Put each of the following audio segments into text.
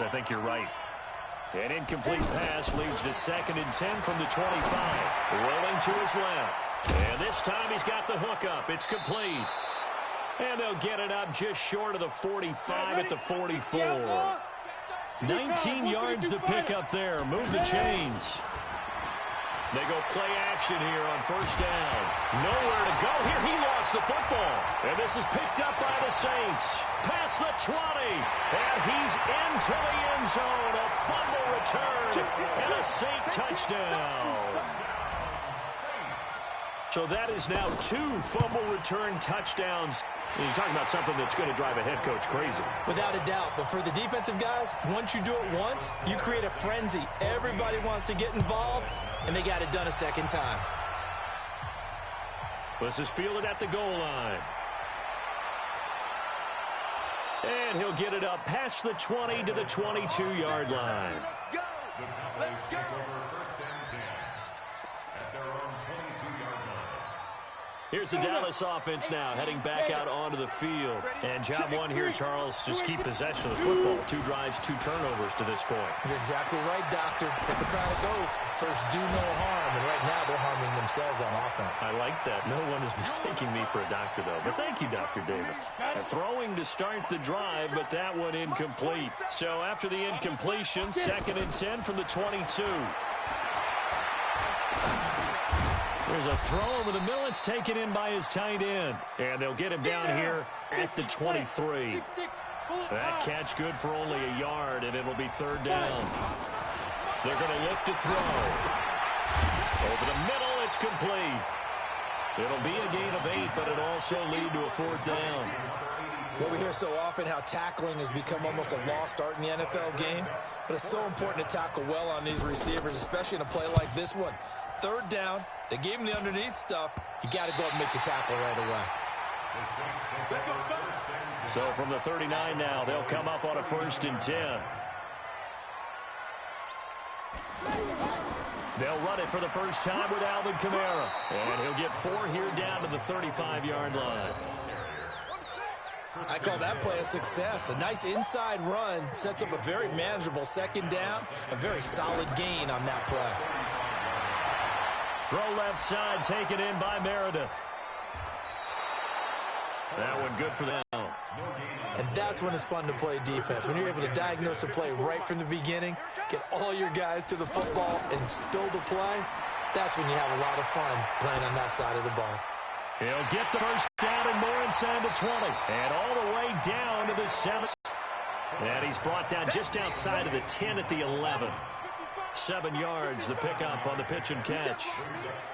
I think you're right. An incomplete pass leads to 2nd and 10 from the 25. Rolling to his left. And this time he's got the hook up. It's complete. And they'll get it up just short of the 45 at the 44. 19 yards to pick up there. Move the chains. They go play action here on 1st down. Nowhere to go here. He lost the football. And this is picked up by the Saints. Past the 20. And he's into the end zone. A fumble return. And a Saint touchdown. So that is now 2 fumble return touchdowns. And you're talking about something that's going to drive a head coach crazy. Without a doubt. But for the defensive guys, once you do it once, you create a frenzy. Everybody wants to get involved, and they got it done a second time. This is fielded at the goal line. And he'll get it up past the 20 to the 22-yard line. Let's go. First and 10 at their own 22-yard line. Here's the Dallas offense now, heading back out onto the field. And job one here, Charles, just keep possession of the football. 2 drives, 2 turnovers to this point. You're exactly right, Doctor. Hippocratic oath. First, do no harm. And right now, they're harming themselves on offense. I like that. No one is mistaking me for a doctor, though. But thank you, Dr. Davis. Throwing to start the drive, but that one incomplete. So after the incompletion, 2nd and 10 from the 22. There's a throw over the middle. It's taken in by his tight end. And they'll get him down here at the 23. That catch good for only a yard, and it'll be 3rd down. They're going to look to throw. Over the middle, it's complete. It'll be a gain of 8, but it'll also lead to a 4th down. Well, we hear so often how tackling has become almost a lost art in the NFL game. But it's so important to tackle well on these receivers, especially in a play like this one. 3rd down, they gave him the underneath stuff. You got to go up and make the tackle right away. So from the 39 now, they'll come up on a 1st and 10. They'll run it for the first time with Alvin Kamara. And he'll get 4 here down to the 35-yard line. I call that play a success. A nice inside run sets up a very manageable 2nd down. A very solid gain on that play. Throw left side, taken in by Meredith. That one good for them. And that's when it's fun to play defense. When you're able to diagnose a play right from the beginning, get all your guys to the football and spill the play, that's when you have a lot of fun playing on that side of the ball. He'll get the first down and more inside the 20. And all the way down to the 7. And he's brought down just outside of the 10 at the 11. 7 yards, the pickup on the pitch and catch.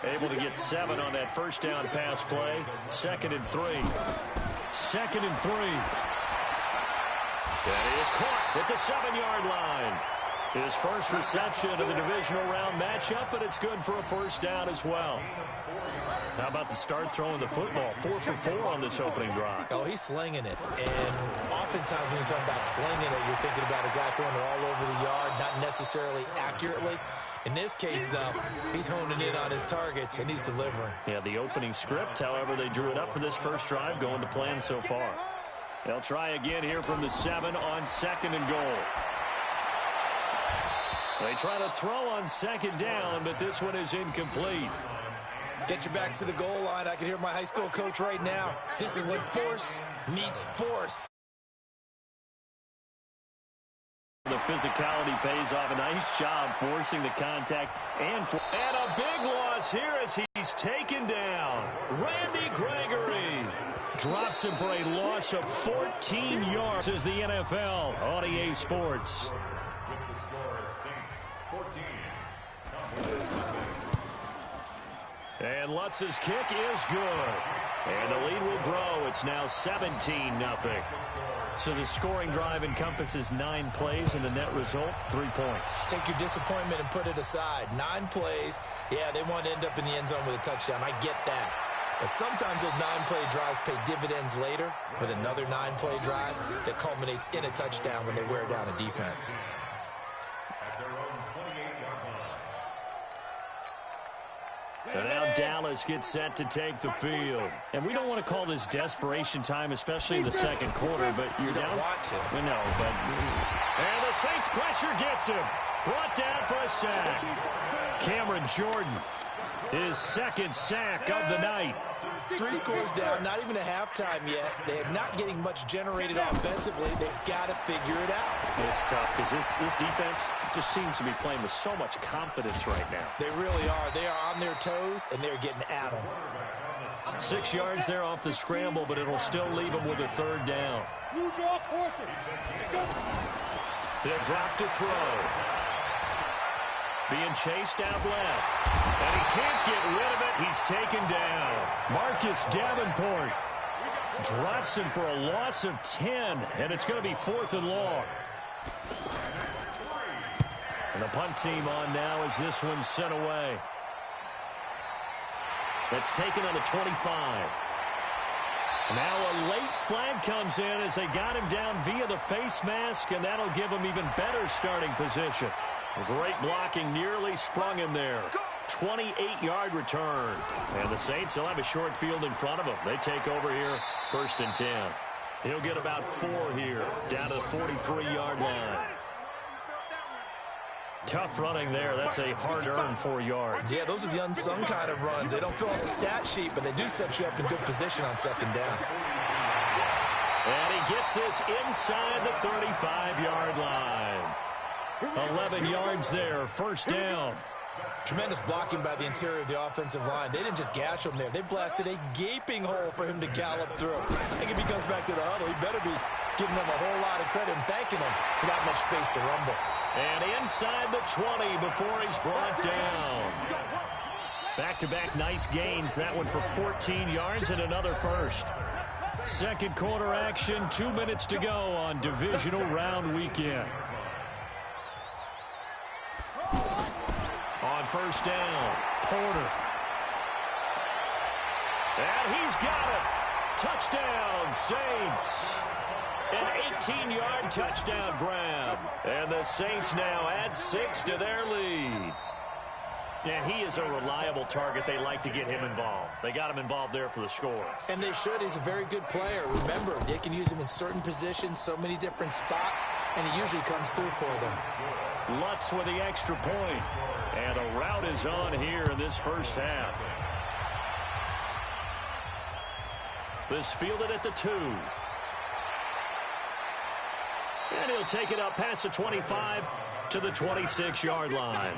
Able to get 7 on that first down pass play. 2nd and 3. 2nd and 3. That is caught at the 7-yard line. His first reception of the divisional round matchup, but it's good for a first down as well. How about the start throwing the football? 4 for 4 on this opening drive. Oh, he's slinging it. And oftentimes when you're talking about slinging it, you're thinking about a guy throwing it all over the yard, not necessarily accurately. In this case, though, he's honing in on his targets, and he's delivering. Yeah, the opening script, however, they drew it up for this first drive, going to plan so far. They'll try again here from the 7 on 2nd and goal. They try to throw on 2nd down, but this one is incomplete. Get your backs to the goal line. I can hear my high school coach right now. This is when force meets force. The physicality pays off. A nice job forcing the contact. And a big loss here as he's taken down. Randy Gregory drops him for a loss of 14 yards as the NFL on EA Sports. With the score, Saints 14. And Lutz's kick is good. And the lead will grow. It's now 17-0. So the scoring drive encompasses 9 plays, and the net result, 3 points. Take your disappointment and put it aside. 9 plays. Yeah, they want to end up in the end zone with a touchdown. I get that. But sometimes those 9-play drives pay dividends later with another 9-play drive that culminates in a touchdown when they wear down a defense. At their own 28-yard line. And now Dallas get set to take the field. And we don't want to call this desperation time, especially in the second quarter, but you're down. You don't want to. We know, but... And the Saints pressure gets him. Brought down for a sack. Cameron Jordan, his second sack of the night. 3 scores down, not even a halftime yet. They're not getting much generated offensively. They've got to figure it out. It's tough because this defense just seems to be playing with so much confidence right now. They really are. They are on their toes, and they're getting at them. 6 yards there off the scramble, but it'll still leave them with a third down. They'll drop to throw. Being chased out left. And he can't get rid of it. He's taken down. Marcus Davenport drops him for a loss of 10. And it's going to be 4th and long. And the punt team on now as this one's sent away. That's taken on the 25. Now a late flag comes in as they got him down via the face mask, and that'll give him even better starting position. Great blocking, nearly sprung him there. 28-yard return. And the Saints will have a short field in front of them. They take over here, 1st and 10. He'll get about 4 here, down to the 43-yard line. Tough running there. That's a hard-earned 4 yards. Yeah, those are the unsung kind of runs. They don't fill out the stat sheet, but they do set you up in good position on 2nd down. And he gets this inside the 35-yard line. 11 yards there, 1st down. Tremendous blocking by the interior of the offensive line. They didn't just gash him there. They blasted a gaping hole for him to gallop through. I think if he comes back to the huddle, he better be giving them a whole lot of credit and thanking them for that much space to rumble. And inside the 20 before he's brought down. Back-to-back nice gains. That one for 14 yards and another first. Second quarter action, 2 minutes to go on divisional round weekend. On 1st down, Porter. And he's got it. Touchdown, Saints. An 18-yard touchdown grab. And the Saints now add 6 to their lead. And he is a reliable target. They like to get him involved. They got him involved there for the score. And they should. He's a very good player. Remember, they can use him in certain positions, so many different spots, and he usually comes through for them. Lutz with the extra point. And a rout is on here in this first half. This fielded at the 2. And he'll take it up past the 25 to the 26-yard line.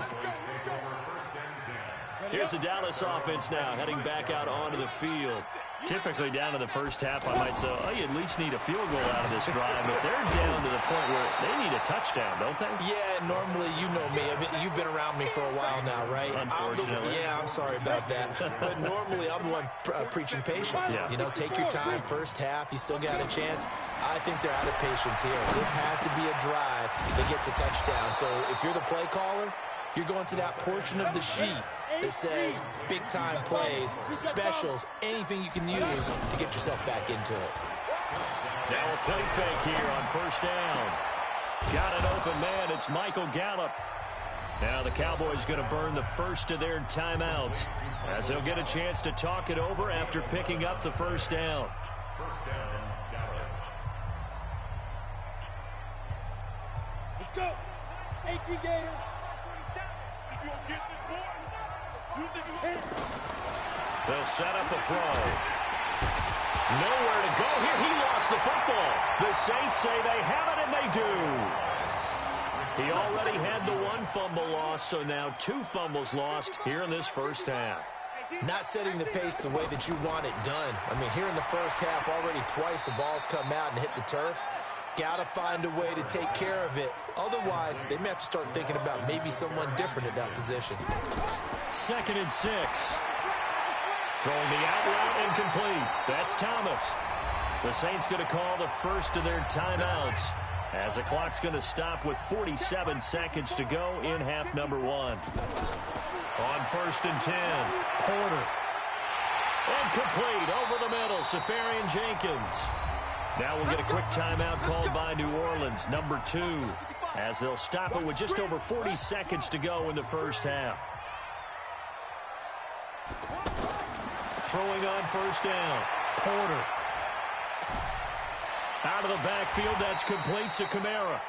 Here's the Dallas offense now heading back out onto the field. Typically down to the first half, I might say, oh, you at least need a field goal out of this drive. But they're down to the point where they need a touchdown, don't they? Yeah, normally, you know me. I mean, you've been around me for a while now, right? Unfortunately. I'm sorry about that. But normally, I'm the one preaching patience. Yeah. You know, take your time. First half, you still got a chance. I think they're out of patience here. This has to be a drive that gets a touchdown. So if you're the play caller, you're going to that portion of the sheet that says big-time plays, specials, anything you can use to get yourself back into it. Now a play fake here on 1st down. Got an open man. It's Michael Gallup. Now the Cowboys going to burn the first of their timeouts as they'll get a chance to talk it over after picking up the 1st down. First down, Dallas. Let's go. AT Gator. They'll set up a throw. Nowhere to go here. He lost the football. The Saints say they have it, and they do. He already had the 1 fumble loss, so now 2 fumbles lost here in this first half. Not setting the pace the way that you want it done. I mean, here in the first half, already twice the ball's come out and hit the turf. Got to find a way to take care of it. Otherwise, they may have to start thinking about maybe someone different at that position. 2nd and 6. Throwing the out route incomplete. That's Thomas. The Saints going to call the first of their timeouts as the clock's going to stop with 47 seconds to go in half number 1. On 1st and 10, Porter. Incomplete over the middle, Safarian Jenkins. Now we'll get a quick timeout called by New Orleans, number 2, as they'll stop it with just over 40 seconds to go in the first half. Throwing on first down. Porter. Out of the backfield, that's complete to Kamara.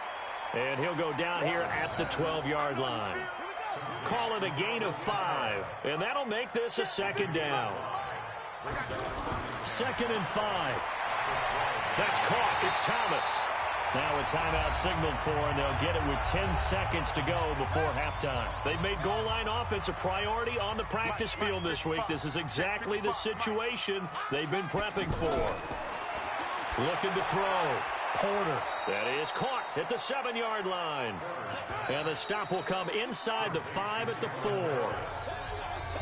And he'll go down here at the 12-yard line. Call it a gain of 5, and that'll make this a second down. 2nd and 5. That's caught. It's Thomas. Now a timeout signaled for, and they'll get it with 10 seconds to go before halftime. They've made goal line offense a priority on the practice field this week. This is exactly the situation they've been prepping for. Looking to throw. Porter. That is caught at the 7-yard line. And the stop will come inside the 5 at the 4.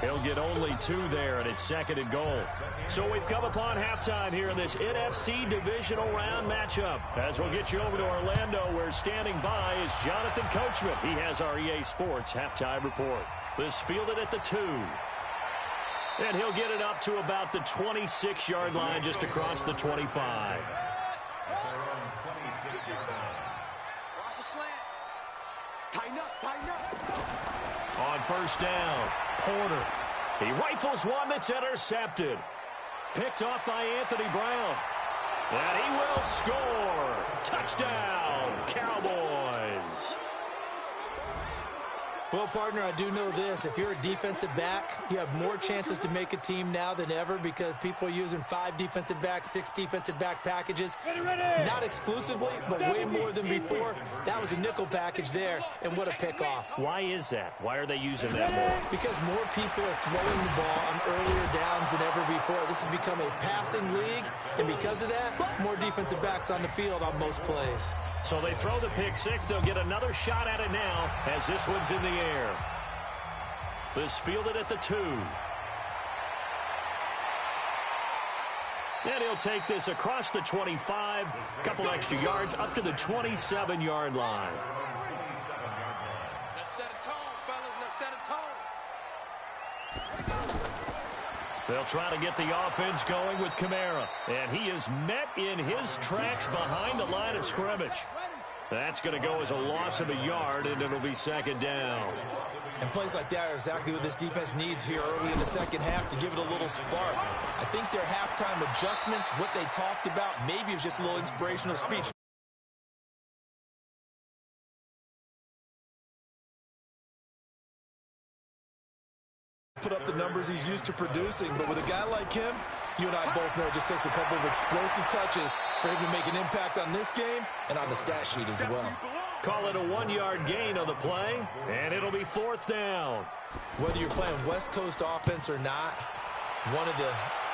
He'll get only 2 there, and it's 2nd and goal. So we've come upon halftime here in this NFC Divisional Round matchup. As we'll get you over to Orlando, where standing by is Jonathan Coachman. He has our EA Sports halftime report. This fielded at the 2. And he'll get it up to about the 26-yard line, just across the 25. Watch the slant. Tighten up, tighten up. On first down, Porter. He rifles one that's intercepted. Picked off by Anthony Brown. And he will score. Touchdown, Cowboys. Well, partner, I do know this. If you're a defensive back, you have more chances to make a team now than ever because people are using 5 defensive backs, 6 defensive back packages. Not exclusively, but way more than before. That was a nickel package there, and what a pickoff. Why is that? Why are they using that more? Because more people are throwing the ball on earlier downs than ever before. This has become a passing league, and because of that, more defensive backs on the field on most plays. So they throw the pick 6. They'll get another shot at it now as this one's in the air. This fielded at the 2. And he'll take this across the 25. A couple extra yards up to the 27-yard line. Let's set a tone, fellas. Let's set a tone. They'll try to get the offense going with Kamara. And he is met in his tracks behind the line of scrimmage. That's going to go as a loss of a yard, and it'll be 2nd down. And plays like that are exactly what this defense needs here early in the second half to give it a little spark. I think their halftime adjustments, what they talked about, maybe it was just a little inspirational speech. Put up the numbers he's used to producing, but with a guy like him, you and I both know it just takes a couple of explosive touches for him to make an impact on this game and on the stat sheet as well. Call it a 1-yard gain on the play, and it'll be 4th down. Whether you're playing West Coast offense or not, one of the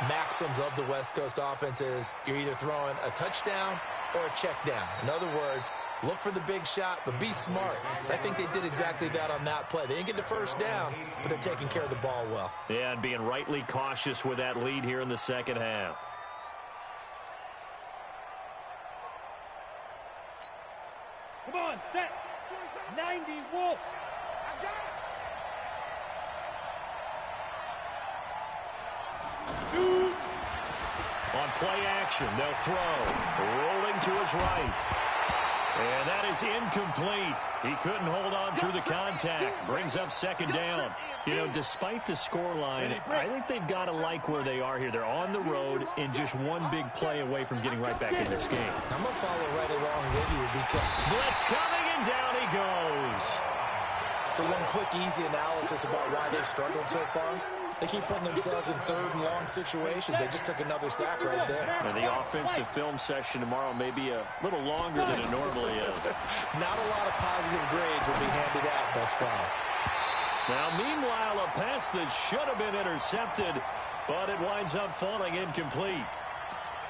maxims of the West Coast offense is you're either throwing a touchdown or a check down. In other words, look for the big shot, but be smart. I think they did exactly that on that play. They didn't get the first down, but they're taking care of the ball well. Yeah, and being rightly cautious with that lead here in the second half. Come on, set. 90, Wolf. I got it. Dude. On play action, they'll throw. Rolling to his right. And that is incomplete. He couldn't hold on through the contact. Brings up 2nd down. You know, despite the scoreline, I think they've got to like where they are here. They're on the road and just one big play away from getting right back in this game. I'm going to follow right along with you because blitz coming, and down he goes. So one quick, easy analysis about why they've struggled so far. They keep putting themselves in 3rd and long situations. They just took another sack right there. And the offensive film session tomorrow may be a little longer than it normally is. Not a lot of positive grades will be handed out thus far. Now, meanwhile, a pass that should have been intercepted, but it winds up falling incomplete.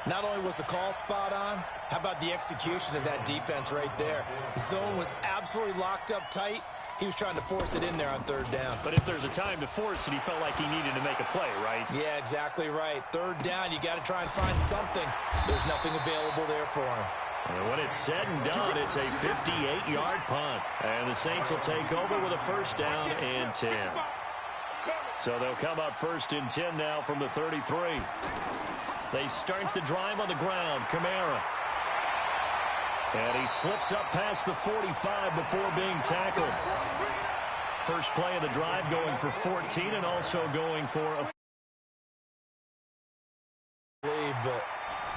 Not only was the call spot on, how about the execution of that defense right there? The zone was absolutely locked up tight. He was trying to force it in there on 3rd down. But if there's a time to force it, he felt like he needed to make a play, right? Yeah, exactly right. 3rd down, you got to try and find something. There's nothing available there for him. And when it's said and done, it's a 58-yard punt. And the Saints will take over with a 1st down and 10. So they'll come up 1st and 10 now from the 33. They start the drive on the ground. Kamara. And he slips up past the 45 before being tackled. First play of the drive going for 14 and also going for a... But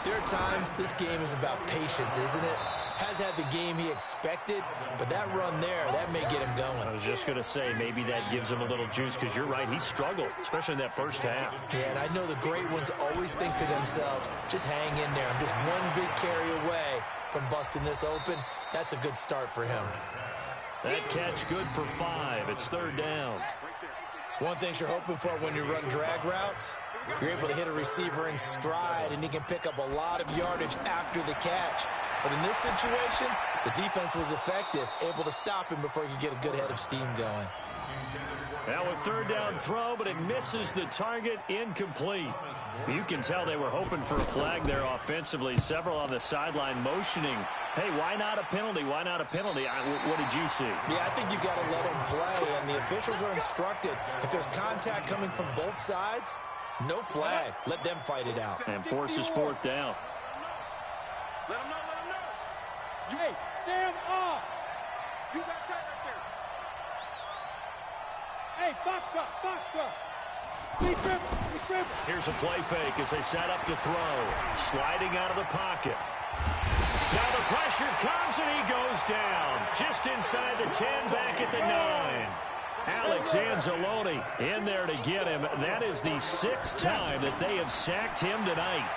there are times this game is about patience, isn't it? Has had the game he expected, but that run there, that may get him going. I was just going to say, maybe that gives him a little juice, because you're right, he struggled, especially in that first half. Yeah, and I know the great ones always think to themselves, just hang in there. I'm just one big carry away from busting this open. That's a good start for him. That catch good for 5. It's third down. One thing you're hoping for when you run drag routes, you're able to hit a receiver in stride, and he can pick up a lot of yardage after the catch. But in this situation, the defense was effective, able to stop him before he could get a good head of steam going. Now a third down throw, but it misses the target, incomplete. You can tell they were hoping for a flag there offensively. Several on the sideline motioning, hey, why not a penalty? Why not a penalty? What did you see? Yeah, I think you got to let them play, and the officials are instructed. If there's contact coming from both sides, no flag. Let them fight it out. And forces fourth down. Let him know, let him know. Hey, stand up. You got tight right there. Hey, box drop. Lead dribble. Here's a play fake as they set up to throw. Sliding out of the pocket. Now the pressure comes and he goes down. Just inside the 10, back at the 9. Alex Anzalone in there to get him. That is the 6th time that they have sacked him tonight.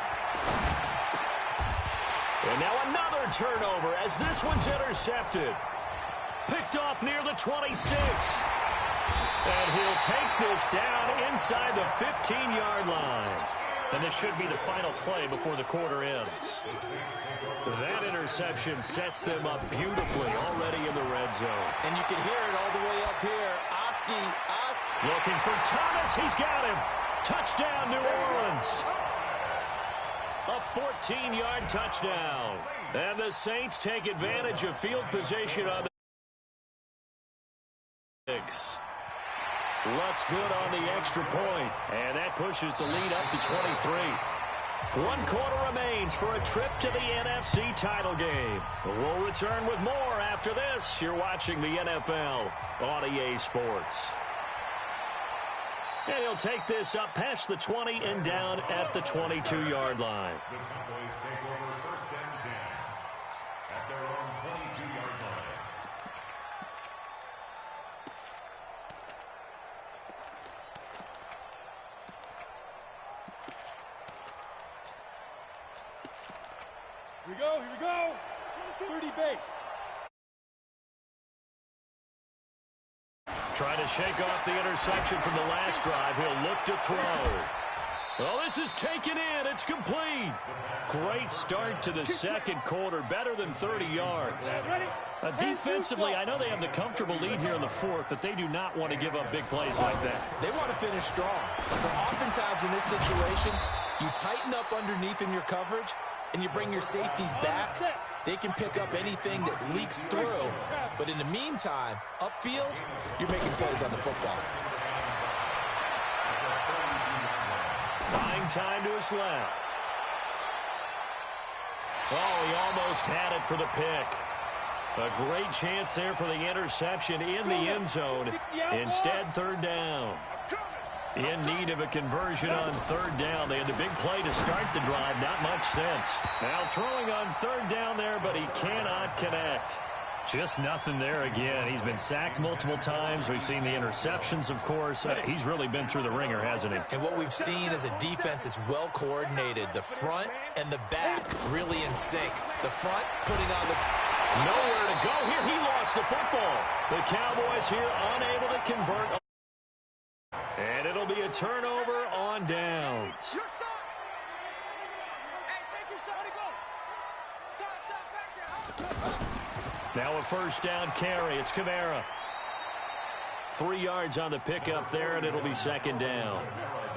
And now another turnover as this one's intercepted. Picked off near the 26. And he'll take this down inside the 15-yard line. And this should be the final play before the quarter ends. That interception sets them up beautifully already in the red zone. And you can hear it all the way up here. Oski. Looking for Thomas. He's got him. Touchdown, New Orleans. A 14-yard touchdown. And the Saints take advantage of field position on the 6. Looks good on the extra point, and that pushes the lead up to 23. 1 quarter remains for a trip to the NFC title game. We'll return with more after this. You're watching the NFL on EA Sports. And he'll take this up past the 20 and down at the 22-yard line. The Cowboys take over first and 10 at their own 22-yard line. Here we go. 30 base. Trying to shake off the interception from the last drive. He'll look to throw. Oh, this is taken in. It's complete. Great start to the second quarter. Better than 30 yards. Defensively, I know they have the comfortable lead here in the fourth, but they do not want to give up big plays like that. They want to finish strong. So oftentimes in this situation, you tighten up underneath in your coverage, and you bring your safeties back. They can pick up anything that leaks through. But in the meantime, upfield, you're making plays on the football. Buying time to his left. Oh, he almost had it for the pick. A great chance there for the interception in the end zone. Instead, third down. In need of a conversion on third down. They had the big play to start the drive. Not much sense. Now throwing on third down there, but he cannot connect. Just nothing there again. He's been sacked multiple times. We've seen the interceptions, of course. He's really been through the ringer, hasn't he? And what we've seen is a defense that's well coordinated. The front and the back really in sync. The front putting on the... Nowhere to go here. He lost the football. The Cowboys here unable to convert. And it'll be a turnover on downs. Your son. Hey, take your son. Son, back there. Now a first down carry. It's Kamara. 3 yards on the pickup there, and it'll be second down.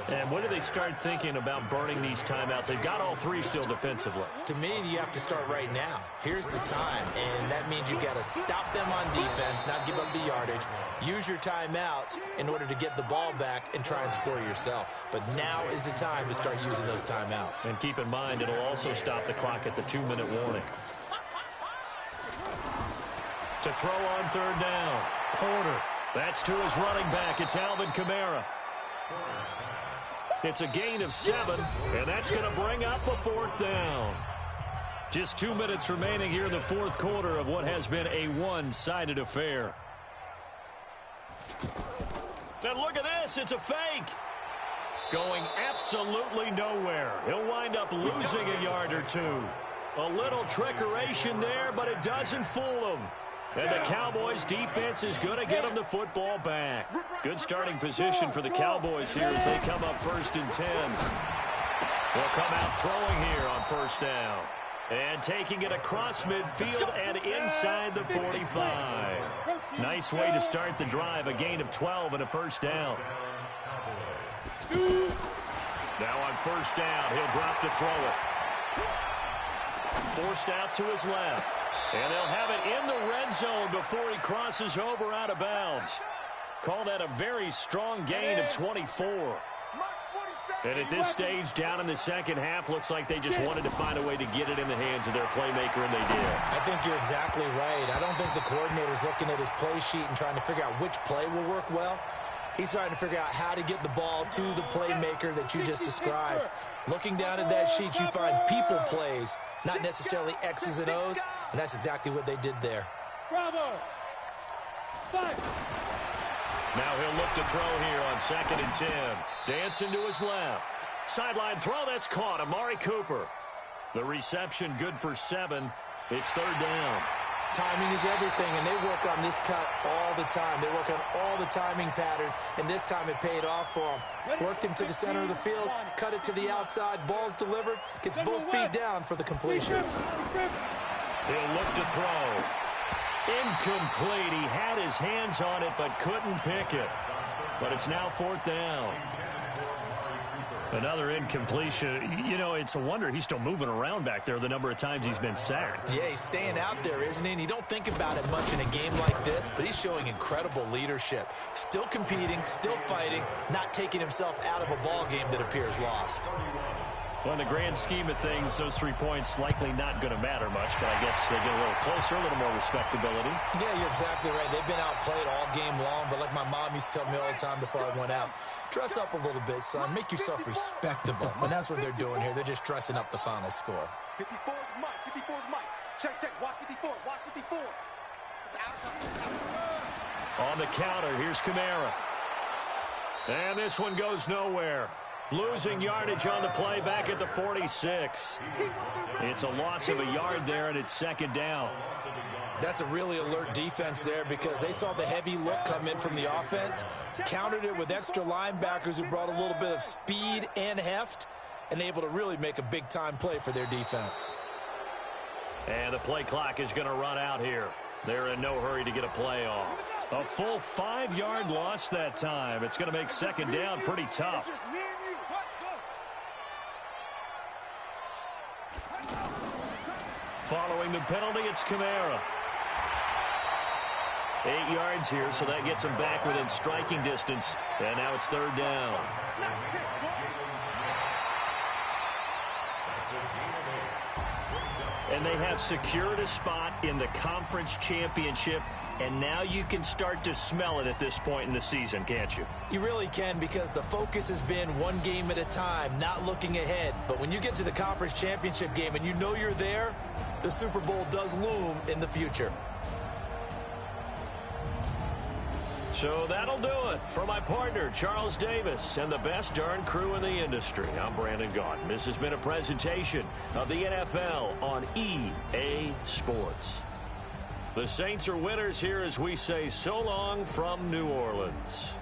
And when do they start thinking about burning these timeouts? They've got all 3 still defensively. To me, you have to start right now. Here's the time, and that means you've got to stop them on defense, not give up the yardage. Use your timeouts in order to get the ball back and try and score yourself. But now is the time to start using those timeouts. And keep in mind, it'll also stop the clock at the 2-minute warning. To throw on third down, Porter. That's to his running back. It's Alvin Kamara. It's a gain of 7, and that's going to bring up a 4th down. Just 2 minutes remaining here in the 4th quarter of what has been a one-sided affair. And look at this. It's a fake. Going absolutely nowhere. He'll wind up losing a yard or 2. A little trickeration there, but it doesn't fool him. And the Cowboys defense is going to get him the football back. Good starting position for the Cowboys here as they come up 1st and 10. They'll come out throwing here on 1st down. And taking it across midfield and inside the 45. Nice way to start the drive. A gain of 12 and a 1st down. Now on 1st down, he'll drop to throw it. Forced out to his left. And they'll have it in the red zone before he crosses over out of bounds. Call that a very strong gain of 24. And at this stage, down in the second half, looks like they just wanted to find a way to get it in the hands of their playmaker, and they did. I think you're exactly right. I don't think the coordinator's looking at his play sheet and trying to figure out which play will work well. He's trying to figure out how to get the ball to the playmaker that you just described. Looking down at that sheet, you find people plays, not necessarily X's and O's, and that's exactly what they did there. Bravo. Fight. Now he'll look to throw here on 2nd and 10. Dancing to his left. Sideline throw, that's caught. Amari Cooper. The reception good for 7. It's 3rd down. Timing is everything, and they work on this cut all the time. They work on all the timing patterns, and this time it paid off for them. Worked him to the center of the field, cut it to the outside, ball's delivered, gets both feet down for the completion. He'll look to throw. Incomplete. He had his hands on it but couldn't pick it. But it's now 4th down. Another incompletion. You know, it's a wonder he's still moving around back there the number of times he's been sacked. Yeah, he's staying out there, isn't he? And you don't think about it much in a game like this, but he's showing incredible leadership. Still competing, still fighting, not taking himself out of a ball game that appears lost. Well, in the grand scheme of things, those 3 points likely not going to matter much, but I guess they get a little closer, a little more respectability. Yeah, you're exactly right. They've been outplayed all game long, but like my mom used to tell me all the time before I went out, dress up a little bit, son. Make yourself respectable. And that's what they're doing here. They're just dressing up the final score. 54 is Mike. 54 is Mike. Check, check. Watch 54. Watch 54. It's out. On the counter, here's Kamara. And this one goes nowhere. Losing yardage on the play back at the 46. It's a loss of a yard there, and it's 2nd down. That's a really alert defense there because they saw the heavy look come in from the offense, countered it with extra linebackers who brought a little bit of speed and heft, and able to really make a big-time play for their defense. And the play clock is going to run out here. They're in no hurry to get a play off. A full 5-yard loss that time. It's going to make 2nd down pretty tough. Following the penalty, it's Kamara. 8 yards here, so that gets him back within striking distance. And now it's 3rd down. And they have secured a spot in the conference championship, and now you can start to smell it at this point in the season, can't you? You really can, because the focus has been one game at a time, not looking ahead. But when you get to the conference championship game and you know you're there, the Super Bowl does loom in the future. So that'll do it for my partner, Charles Davis, and the best darn crew in the industry. I'm Brandon Gaudin. This has been a presentation of the NFL on EA Sports. The Saints are winners here as we say so long from New Orleans.